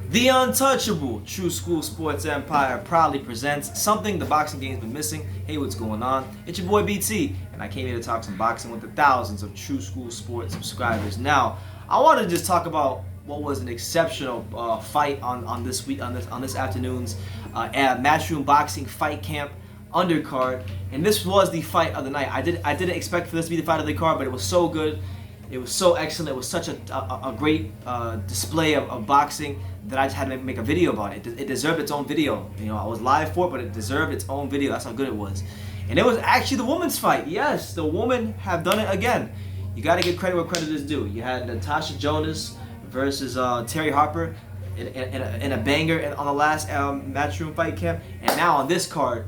The untouchable True School Sports Empire proudly presents something the boxing game's been missing. Hey, what's going on? It's your boy BT, and I came here to talk some boxing with the thousands of True School Sports subscribers. Now, I want to just talk about what was an exceptional fight on this afternoon's Matchroom Boxing Fight Camp undercard, and this was the fight of the night. I didn't expect for this to be the fight of the card, but it was so good. It was so excellent. It was such a great display of boxing that I just had to make a video about it. It deserved its own video. You know, I was live for it, but it deserved its own video. That's how good it was. And it was actually the women's fight. Yes, the women have done it again. You got to give credit where credit is due. You had Natasha Jonas versus Terry Harper in a banger on the last Matchroom Fight Camp. And now on this card,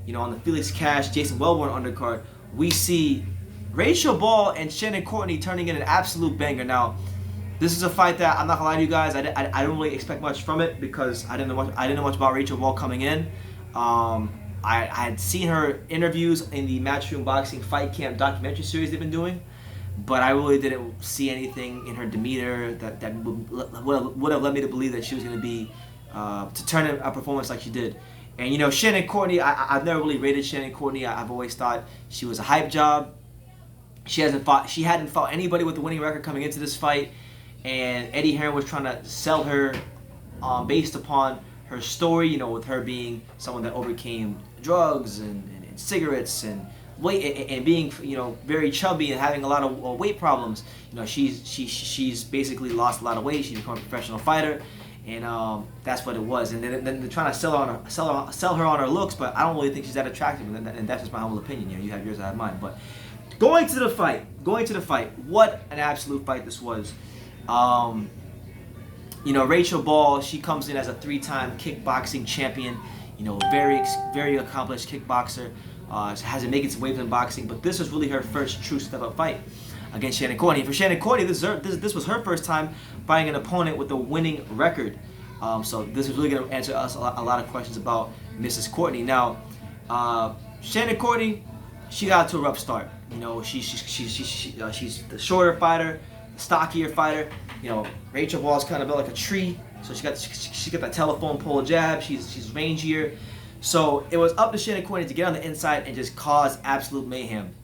you know, on the Felix Cash-Jason Welbourn undercard, we see Rachel Ball and Shannon Courtney turning in an absolute banger. Now, this is a fight that I'm not gonna lie to you guys. I don't really expect much from it because I didn't know much about Rachel Ball coming in. I had seen her interviews in the Matchroom Boxing Fight Camp documentary series they've been doing, but I really didn't see anything in her demeanor that would have led me to believe that she was gonna be to turn in a performance like she did. And you know, Shannon Courtney, I've never really rated Shannon Courtney. I've always thought she was a hype job. She hadn't fought anybody with a winning record coming into this fight, and Eddie Hearn was trying to sell her based upon her story, you know, with her being someone that overcame drugs and cigarettes and weight and being, you know, very chubby and having a lot of weight problems. You know, she's basically lost a lot of weight. She's become a professional fighter, and that's what it was. And then they're trying to sell her on her looks, but I don't really think she's that attractive, and that's just my humble opinion. You know, you have yours, I have mine, but. Going to the fight, what an absolute fight this was. You know, Rachel Ball, she comes in as a 3-time kickboxing champion, you know, very accomplished kickboxer, hasn't made its waves in boxing, but this was really her first true step-up fight against Shannon Courtney. For Shannon Courtney, this was her first time fighting an opponent with a winning record. So this is really going to answer us a lot of questions about Mrs. Courtney. Now, Shannon Courtney, she got to a rough start. You know, she's the shorter fighter, the stockier fighter. You know, Rachel Ball's kind of built like a tree, so she got that telephone pole jab. She's rangier, so it was up to Shannon Courtney to get on the inside and just cause absolute mayhem.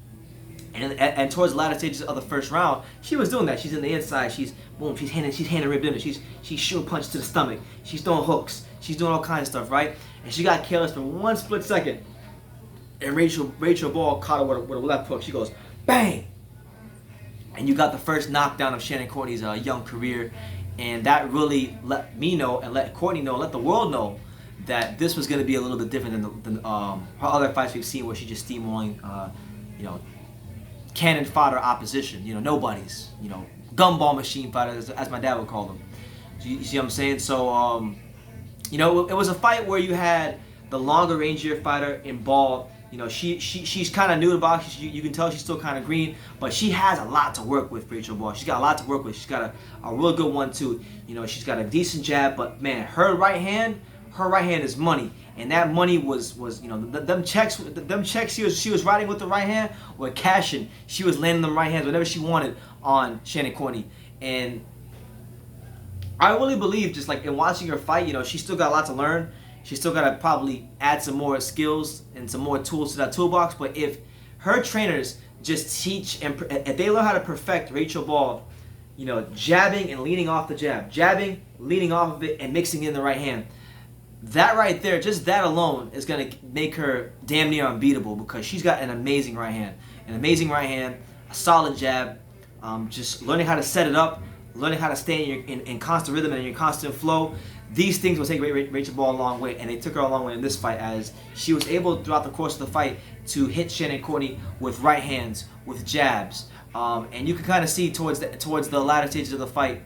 And towards the latter stages of the first round, she was doing that. She's in the inside. She's handing ripped in. She's shooting punches to the stomach. She's throwing hooks. She's doing all kinds of stuff, right? And she got careless for one split second. And Rachel Ball caught her with a left hook. She goes, bang! And you got the first knockdown of Shannon Courtney's young career. And that really let me know and let Courtney know, let the world know that this was going to be a little bit different than her other fights we've seen where she's just steamrolling, you know, cannon fodder opposition. You know, nobodies. You know, gumball machine fighters, as my dad would call them. So you see what I'm saying? So, you know, it was a fight where you had the longer, rangier fighter in Ball. You know, she's kind of new to boxing. You can tell she's still kind of green, but she has a lot to work with, Rachel Ball. She's got a lot to work with. She's got a real good one too. You know, she's got a decent jab, but man, her right hand is money, and that money was you know, them checks she was riding with the right hand were cashing. She was landing them right hands whenever she wanted on Shannon Courtney, and I really believe, just like in watching her fight, you know, she still got a lot to learn. She's still got to probably add some more skills and some more tools to that toolbox. But if her trainers just teach and if they learn how to perfect Rachel Ball, you know, jabbing and leaning off the jab, jabbing, leaning off of it, and mixing in the right hand, that right there, just that alone is going to make her damn near unbeatable because she's got an amazing right hand. A solid jab, just learning how to set it up, learning how to stay in constant rhythm and in your constant flow. These things will take Rachel Ball a long way, and they took her a long way in this fight as she was able throughout the course of the fight to hit Shannon Courtney with right hands, with jabs, and you can kind of see towards the latter stages of the fight,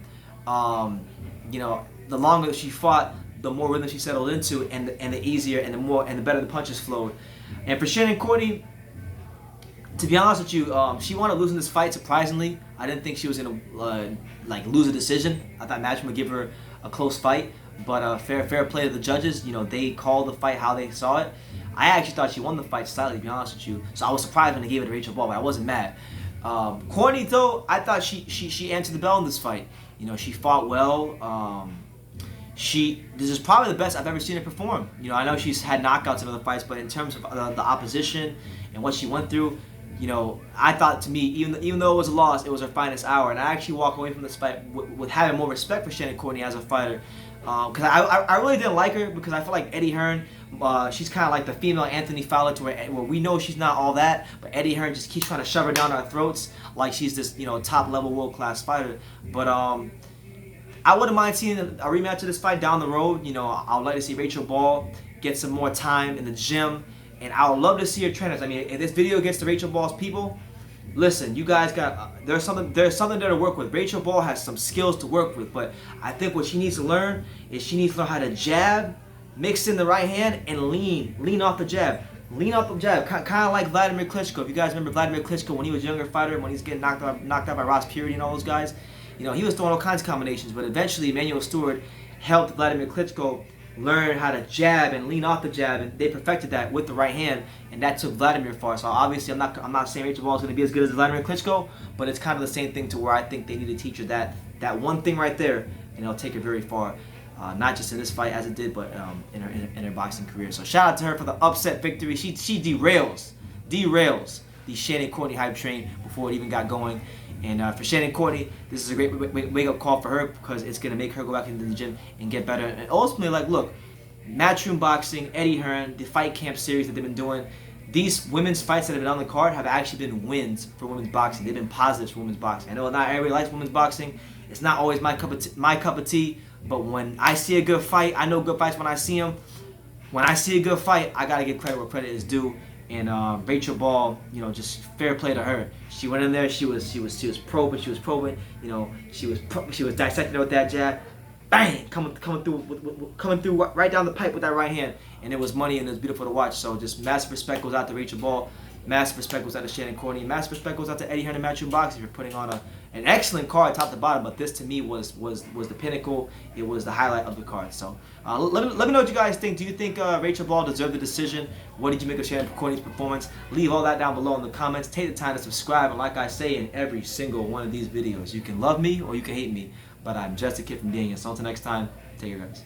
you know, the longer she fought, the more rhythm she settled into, and the easier and the better the punches flowed. And for Shannon Courtney, to be honest with you, she wound up losing this fight. Surprisingly, I didn't think she was gonna like lose a decision. I thought Matchroom would give her a close fight. But fair play to the judges. You know, they called the fight how they saw it. I actually thought she won the fight slightly, to be honest with you. So I was surprised when they gave it to Rachel Ball, but I wasn't mad. Courtney, though, I thought she answered the bell in this fight. You know, she fought well. This is probably the best I've ever seen her perform. You know, I know she's had knockouts in other fights, but in terms of the opposition and what she went through, you know, I thought, to me, even though it was a loss, it was her finest hour, and I actually walk away from this fight with having more respect for Shannon Courtney as a fighter, because I really didn't like her, because I feel like Eddie Hearn, she's kind of like the female Anthony Fowler, to where we know she's not all that, but Eddie Hearn just keeps trying to shove her down our throats like she's this, you know, top level world class fighter. But I wouldn't mind seeing a rematch of this fight down the road. You know, I would like to see Rachel Ball get some more time in the gym, and I would love to see her trainers. I mean, if this video gets to Rachel Ball's people, listen, you guys got there's something there to work with. Rachel Ball has some skills to work with, but I think what she needs to learn is she needs to learn how to jab, mix in the right hand, and lean off the jab. Lean off the jab, kind of like Vladimir Klitschko. If you guys remember Vladimir Klitschko when he was a younger fighter, when he was getting knocked out by Ross Purity and all those guys, you know, he was throwing all kinds of combinations, but eventually Emanuel Stewart helped Vladimir Klitschko learn how to jab and lean off the jab, and they perfected that with the right hand, and that took Vladimir far. So obviously I'm not saying Rachel Ball is going to be as good as Vladimir Klitschko, but it's kind of the same thing, to where I think they need to teach her that one thing right there, and it'll take her very far. Not just in this fight as it did, but in her boxing career. So shout out to her for the upset victory. She derails the Shannon Courtney hype train before it even got going. And for Shannon Courtney, this is a great wake-up call for her, because it's going to make her go back into the gym and get better. And ultimately, like, look, Matchroom Boxing, Eddie Hearn, the Fight Camp series that they've been doing, these women's fights that have been on the card have actually been wins for women's boxing. They've been positives for women's boxing. I know not everybody likes women's boxing. It's not always my cup of tea. But when I see a good fight, I know good fights when I see them. When I see a good fight, I gotta give credit where credit is due. And Rachel Ball, you know, just fair play to her. She went in there. She was probing. You know, she was dissecting with that jab. Bang! Coming through right down the pipe with that right hand, and it was money, and it was beautiful to watch. So just massive respect goes out to Rachel Ball. Massive respect goes out to Shannon Courtney. Massive respect goes out to Eddie Hearn and Matchroom Boxing for putting on an excellent card top to bottom. But this, to me, was the pinnacle. It was the highlight of the card. So let me know what you guys think. Do you think Rachel Ball deserved the decision? What did you make of Shannon Courtney's performance? Leave all that down below in the comments. Take the time to subscribe. And like I say in every single one of these videos, you can love me or you can hate me, but I'm just a kid from Daniel. So until next time, take care, guys.